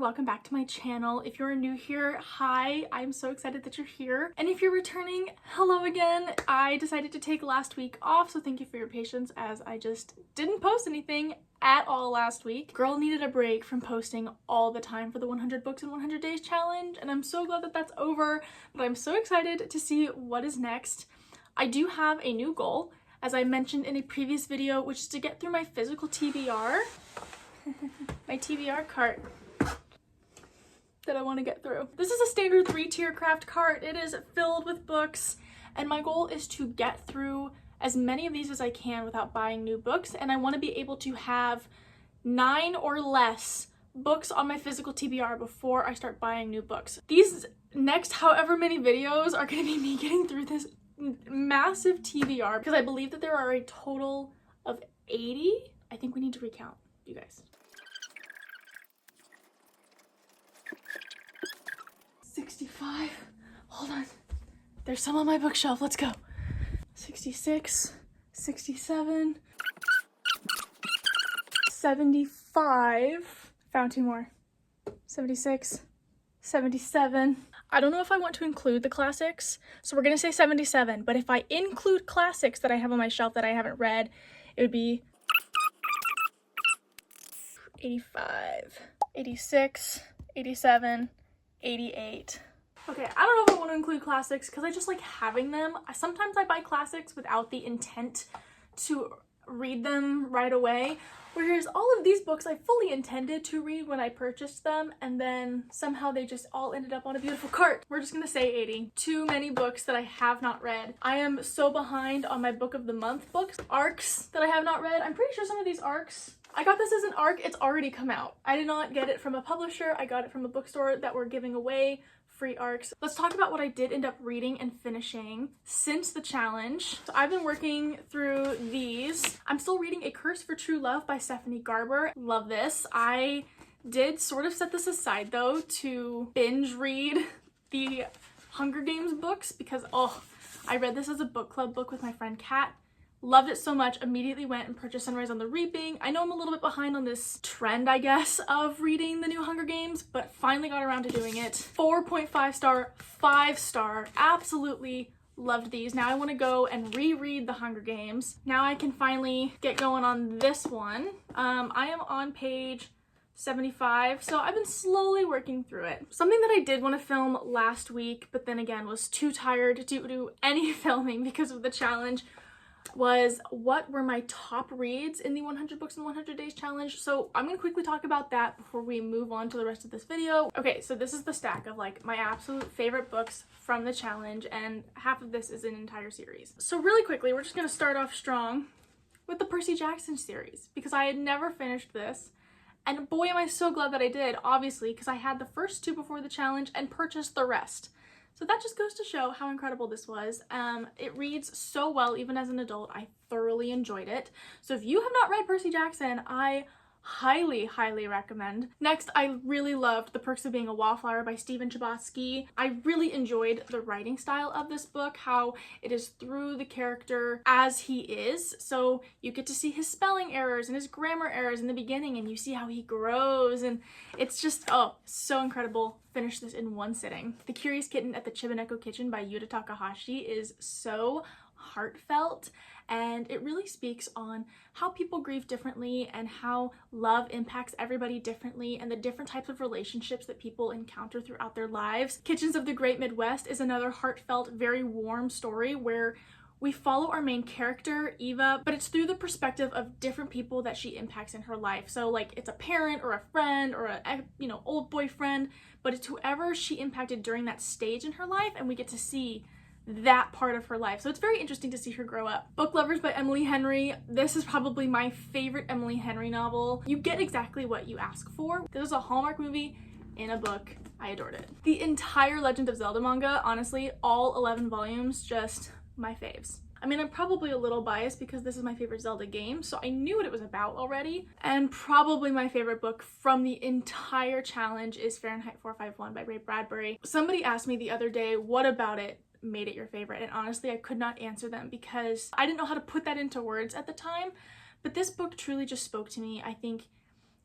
welcome back to my channel. If you're new here, hi, I'm so excited that you're here. And if you're returning, hello again. I decided to take last week off, so thank you for your patience as I just didn't post anything at all last week. Girl needed a break from posting all the time for the 100 books in 100 days challenge, and I'm so glad that that's over, but I'm so excited to see what is next. I do have a new goal, as I mentioned in a previous video, which is to get through my physical TBR. My TBR cart that I want to get through. This is a standard 3-tier craft cart. It is filled with books, and my goal is to get through as many of these as I can without buying new books, and I want to be able to have 9 or less books on my physical TBR before I start buying new books. These next however many videos are going to be me getting through this massive TBR because I believe that there are a total of 80. I think we need to recount, you guys. 65. Hold on. There's some on my bookshelf. Let's go. 66, 67, 75. Found 2 more. 76, 77. I don't know if I want to include the classics, so we're gonna say 77, but if I include classics that I have on my shelf that I haven't read, it would be 85, 86, 87, 88. Okay, I don't know if I want to include classics because I just like having them. Sometimes I buy classics without the intent to read them right away, whereas all of these books I fully intended to read when I purchased them, and then somehow they just all ended up on a beautiful cart. We're just gonna say 80. Too many books that I have not read. I am so behind on my book of the month books. Arcs that I have not read. I'm pretty sure some of these arcs, I got this as an ARC, it's already come out. I did not get it from a publisher, I got it from a bookstore that were giving away free ARCs. Let's talk about what I did end up reading and finishing since the challenge. So I've been working through these. I'm still reading A Curse for True Love by Stephanie Garber. Love this. I did sort of set this aside though to binge read the Hunger Games books because, oh, I read this as a book club book with my friend Kat. Loved it so much, immediately went and purchased Sunrise on the Reaping. I know I'm a little bit behind on this trend, I guess, of reading the new Hunger Games, but finally got around to doing it. 4.5 star, 5 star, absolutely loved these. Now I want to go and reread the Hunger Games. Now I can finally get going on this one. I am on page 75, so I've been slowly working through it. Something that I did want to film last week, but then again was too tired to do any filming because of the challenge, was what were my top reads in the 100 books in 100 days challenge. So I'm gonna quickly talk about that before we move on to the rest of this video. Okay, so this is the stack of like my absolute favorite books from the challenge, and half of this is an entire series. So really quickly, we're just gonna start off strong with the Percy Jackson series because I had never finished this, and boy am I so glad that I did, obviously, because I had the first 2 before the challenge and purchased the rest. So that just goes to show how incredible this was. It reads so well, even as an adult. I thoroughly enjoyed it. So if you have not read Percy Jackson, I highly, highly recommend. Next, I really loved The Perks of Being a Wallflower by Stephen Chbosky. I really enjoyed the writing style of this book, how it is through the character as he is. So you get to see his spelling errors and his grammar errors in the beginning, and you see how he grows, and it's just, oh, so incredible. Finished this in one sitting. The Curious Kitten at the Chibaneko Kitchen by Yuta Takahashi is so heartfelt, and it really speaks on how people grieve differently and how love impacts everybody differently and the different types of relationships that people encounter throughout their lives. Kitchens of the Great Midwest is another heartfelt, very warm story where we follow our main character, Eva, but it's through the perspective of different people that she impacts in her life. So like it's a parent or a friend or a, you know, old boyfriend, but it's whoever she impacted during that stage in her life, and we get to see that part of her life. So it's very interesting to see her grow up. Book Lovers by Emily Henry. This is probably my favorite Emily Henry novel. You get exactly what you ask for. This is a Hallmark movie in a book. I adored it. The entire Legend of Zelda manga, honestly, all 11 volumes, just my faves. I mean, I'm probably a little biased because this is my favorite Zelda game, so I knew what it was about already. And probably my favorite book from the entire challenge is Fahrenheit 451 by Ray Bradbury. Somebody asked me the other day, what about it made it your favorite? And honestly, I could not answer them because I didn't know how to put that into words at the time. But this book truly just spoke to me. I think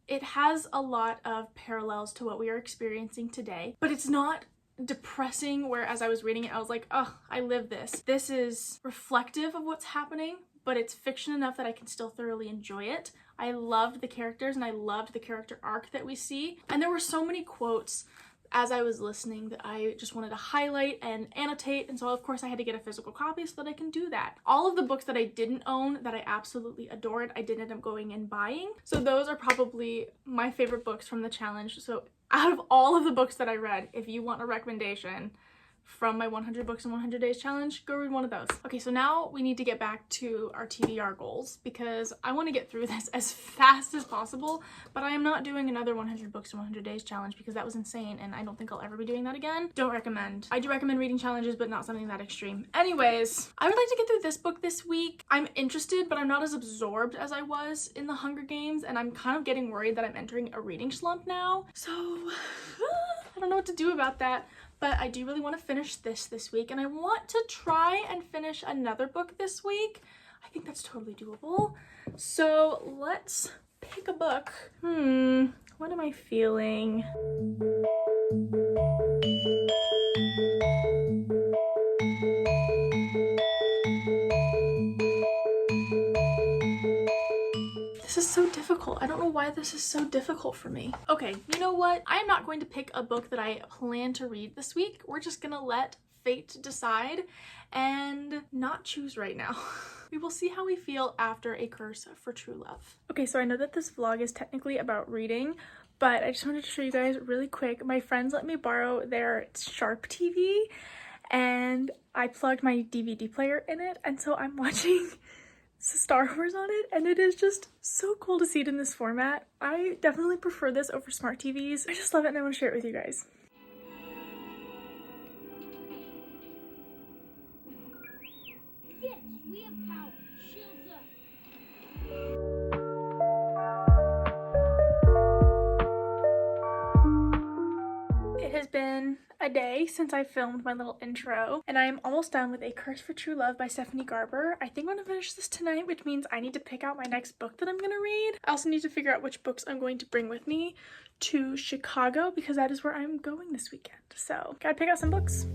It has a lot of parallels to what we are experiencing today, but it's not depressing where as I was reading it I was like, oh, I live this. This is reflective of what's happening, but it's fiction enough that I can still thoroughly enjoy it. I loved the characters and I loved the character arc that we see, and there were so many quotes as I was listening that I just wanted to highlight and annotate, and so of course I had to get a physical copy so that I can do that. All of the books that I didn't own that I absolutely adored, I did end up going and buying. So those are probably my favorite books from the challenge. So out of all of the books that I read, if you want a recommendation from my 100 books in 100 days challenge, go read one of those. Okay, so now we need to get back to our TBR goals because I want to get through this as fast as possible, but I am not doing another 100 books in 100 days challenge because that was insane and I don't think I'll ever be doing that again. Don't recommend. I do recommend reading challenges, but not something that extreme. Anyways, I would like to get through this book this week. I'm interested, but I'm not as absorbed as I was in the Hunger Games, and I'm kind of getting worried that I'm entering a reading slump now. So I don't know what to do about that. But I do really want to finish this week, and I want to try and finish another book this week. I think that's totally doable. So let's pick a book. What am I feeling? This is so difficult. I don't know why this is so difficult for me. Okay, you know what? I'm not going to pick a book that I plan to read this week. We're just gonna let fate decide and not choose right now. We will see how we feel after A Curse for True Love. Okay, so I know that this vlog is technically about reading, but I just wanted to show you guys really quick. My friends let me borrow their Sharp TV, and I plugged my DVD player in it, and so I'm watching Star Wars on it, and it is just so cool to see it in this format. I definitely prefer this over smart TVs. I just love it and I want to share it with you guys. Yes, we have power. Shields up. It has been a day since I filmed my little intro, and I am almost done with A Curse for True Love by Stephanie Garber. I think I'm gonna finish this tonight, which means I need to pick out my next book that I'm gonna read. I also need to figure out which books I'm going to bring with me to Chicago because that is where I'm going this weekend. So, gotta pick out some books.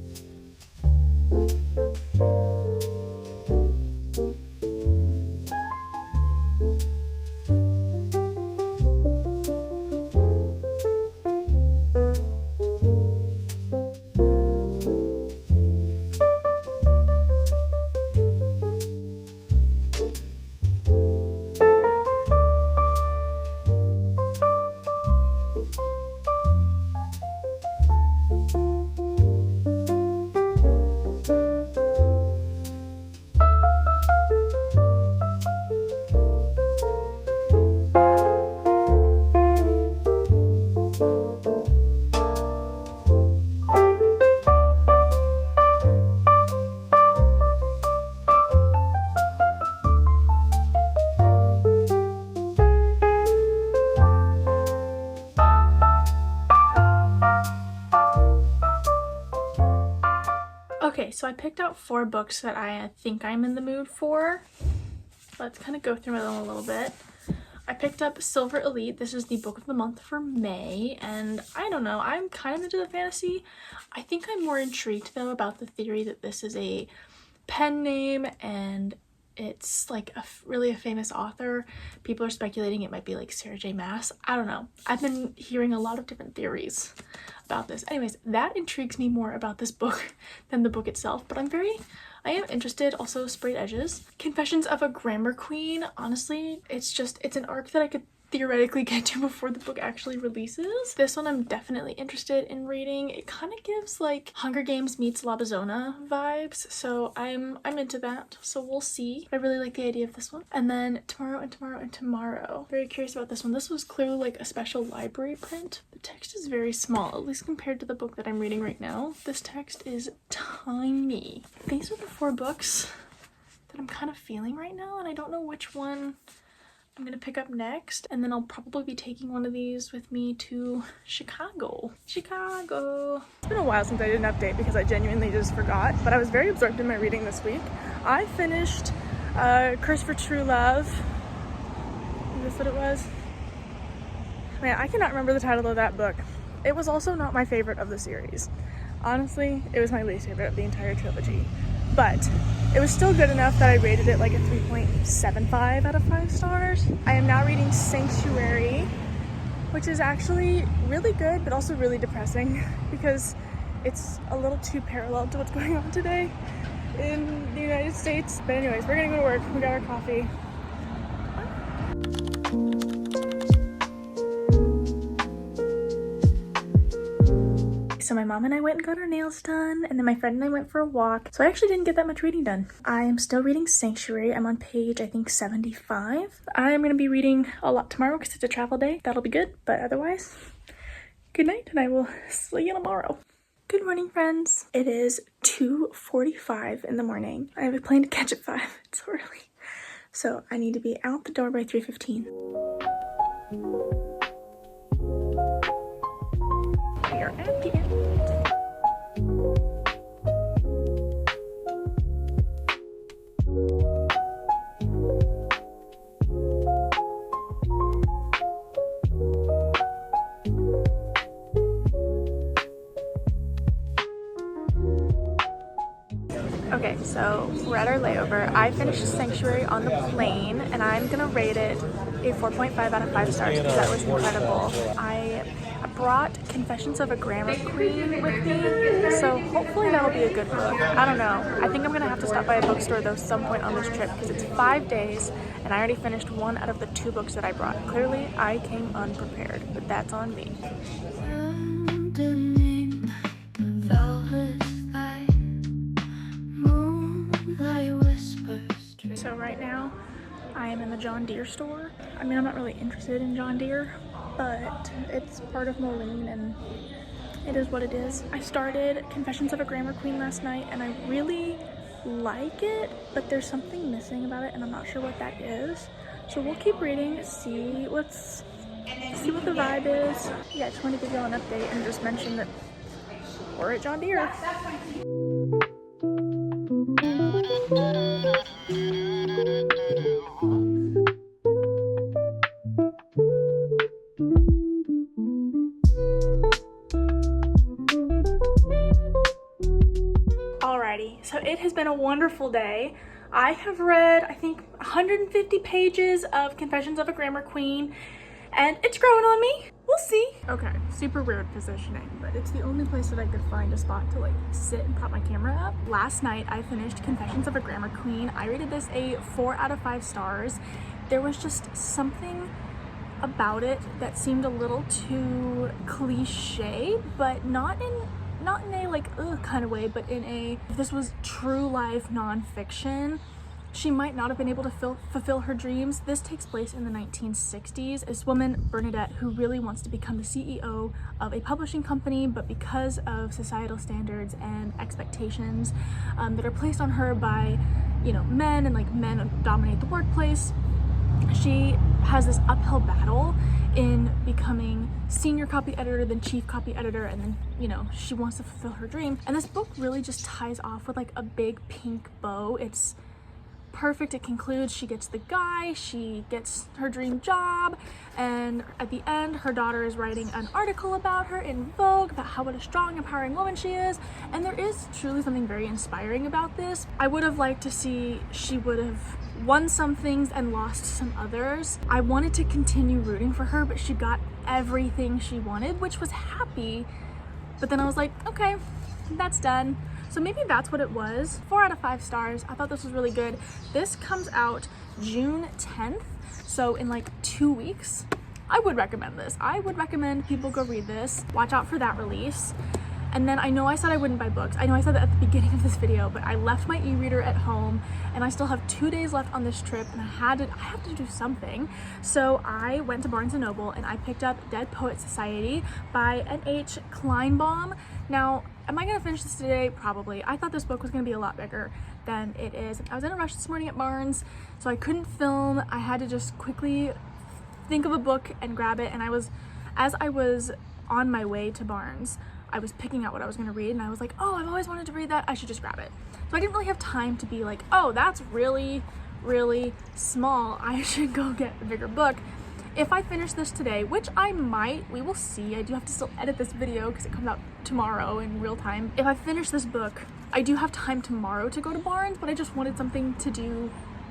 Okay, so I picked out 4 books that I think I'm in the mood for. Let's kind of go through them a little bit. I picked up Silver Elite. This is the book of the month for May, and I don't know, I'm kind of into the fantasy. I think I'm more intrigued though about the theory that this is a pen name and it's like really a famous author. People are speculating it might be like Sarah J. Maas. I don't know. I've been hearing a lot of different theories about this. Anyways, that intrigues me more about this book than the book itself, but I am interested. Also, Sprayed Edges. Confessions of a Grammar Queen. Honestly, it's an arc that I could theoretically get to before the book actually releases. This one I'm definitely interested in reading. It kind of gives like Hunger Games meets Labazona vibes, so I'm into that. So we'll see. I really like the idea of this one. And then Tomorrow and Tomorrow and Tomorrow. Very curious about this one. This was clearly like a special library print. The text is very small, at least compared to the book that I'm reading right now. This text is tiny. These are the 4 books that I'm kind of feeling right now, and I don't know which one I'm gonna pick up next, and then I'll probably be taking one of these with me to Chicago. Chicago. It's been a while since I did an update because I genuinely just forgot, but I was very absorbed in my reading this week. I finished Curse for True Love. Is this what it was? Man, I cannot remember the title of that book. It was also not my favorite of the series. Honestly, it was my least favorite of the entire trilogy. But it was still good enough that I rated it like a 3.75 out of 5 stars. I am now reading Sanctuary, which is actually really good, but also really depressing because it's a little too parallel to what's going on today in the United States. But anyways, we're gonna go to work. We got our coffee. So my mom and I went and got our nails done, and then my friend and I went for a walk. So I actually didn't get that much reading done. I am still reading Sanctuary. I'm on page, I think, 75. I'm gonna be reading a lot tomorrow because it's a travel day. That'll be good, but otherwise, good night, and I will see you tomorrow. Good morning, friends. It is 2:45 in the morning. I have a plane to catch at 5. It's so early. So I need to be out the door by 3:15. We are at the end. Okay, so we're at our layover. I finished Sanctuary on the plane, and I'm gonna rate it a 4.5 out of 5 stars because that was incredible. I brought Confessions of a Grammar Queen with me, so hopefully that'll be a good book. I don't know. I think I'm gonna have to stop by a bookstore though some point on this trip because it's 5 days, and I already finished 1 out of the 2 books that I brought. Clearly, I came unprepared, but that's on me. So right now, I am in the John Deere store. I mean, I'm not really interested in John Deere, but it's part of Moline and it is what it is. I started Confessions of a Grammar Queen last night and I really like it, but there's something missing about it and I'm not sure what that is. So we'll keep reading, see what the vibe is. Yeah, I just wanted to give you all an update and just mention that we're at John Deere. Alrighty, so it has been a wonderful day. I have read, I think, 150 pages of Confessions of a Grammar Queen, and it's growing on me. We'll see. Okay, super weird positioning, but it's the only place that I could find a spot to like sit and prop my camera up. Last night, I finished Confessions of a Grammar Queen. I rated this a 4 out of 5 stars. There was just something about it that seemed a little too cliche, but not in a like ugh kind of way, but in a, if this was true life nonfiction, she might not have been able to fulfill her dreams. This takes place in the 1960s. This woman, Bernadette, who really wants to become the CEO of a publishing company, but because of societal standards and expectations that are placed on her by, you know, men, and like men dominate the workplace, she has this uphill battle in becoming senior copy editor, then chief copy editor, and then, you know, she wants to fulfill her dream. And this book really just ties off with like a big pink bow. It's perfect. It concludes, she gets the guy, she gets her dream job, and at the end her daughter is writing an article about her in Vogue about what a strong, empowering woman she is, and there is truly something very inspiring about this. I would have liked to see she would have won some things and lost some others. I wanted to continue rooting for her, but she got everything she wanted, which was happy, but then I was like, okay, that's done. So maybe that's what it was. 4 out of 5 stars. I thought this was really good. This comes out June 10th, so in like 2 weeks. I would recommend this. I would recommend people go read this. Watch out for that release. And then I know I said I wouldn't buy books. I know I said that at the beginning of this video, but I left my e-reader at home and I still have 2 days left on this trip and I have to do something. So I went to Barnes & Noble and I picked up Dead Poets Society by N.H. Kleinbaum. Now, am I gonna finish this today? Probably. I thought this book was gonna be a lot bigger than it is. I was in a rush this morning at Barnes, so I couldn't film. I had to just quickly think of a book and grab it, and as I was on my way to Barnes, I was picking out what I was going to read, and I was like, oh, I've always wanted to read that, I should just grab it. So I didn't really have time to be like, oh, that's really, really small, I should go get a bigger book. if I finish this today, which I might, we will see. I do have to still edit this video because it comes out tomorrow in real time. If I finish this book, I do have time tomorrow to go to Barnes, but I just wanted something to do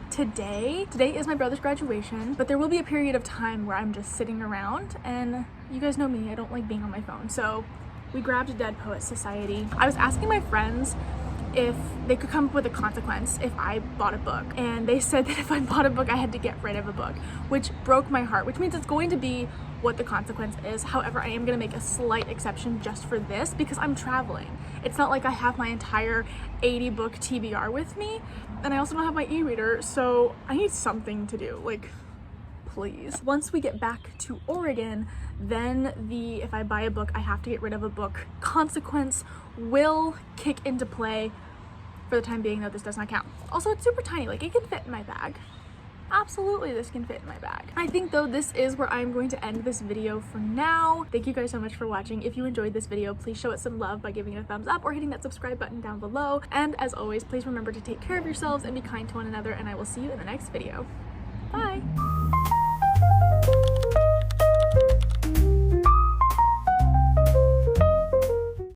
today. Today is my brother's graduation, but there will be a period of time where I'm just sitting around, and you guys know me, I don't like being on my phone. So we grabbed Dead Poets Society. I was asking my friends if they could come up with a consequence if I bought a book, and they said that if I bought a book I had to get rid of a book, which broke my heart, which means it's going to be what the consequence is. However, I am going to make a slight exception just for this because I'm traveling. It's not like I have my entire 80 book TBR with me, and I also don't have my e-reader, so I need something to do, like, please. Once we get back to Oregon, then the if I buy a book I have to get rid of a book consequence will kick into play. For the time being though, this does not count. Also, it's super tiny, like it can fit in my bag. Absolutely, this can fit in my bag. I think though this is where I'm going to end this video for now. Thank you guys so much for watching. If you enjoyed this video, please show it some love by giving it a thumbs up or hitting that subscribe button down below. And as always, please remember to take care of yourselves and be kind to one another, and I will see you in the next video. Bye!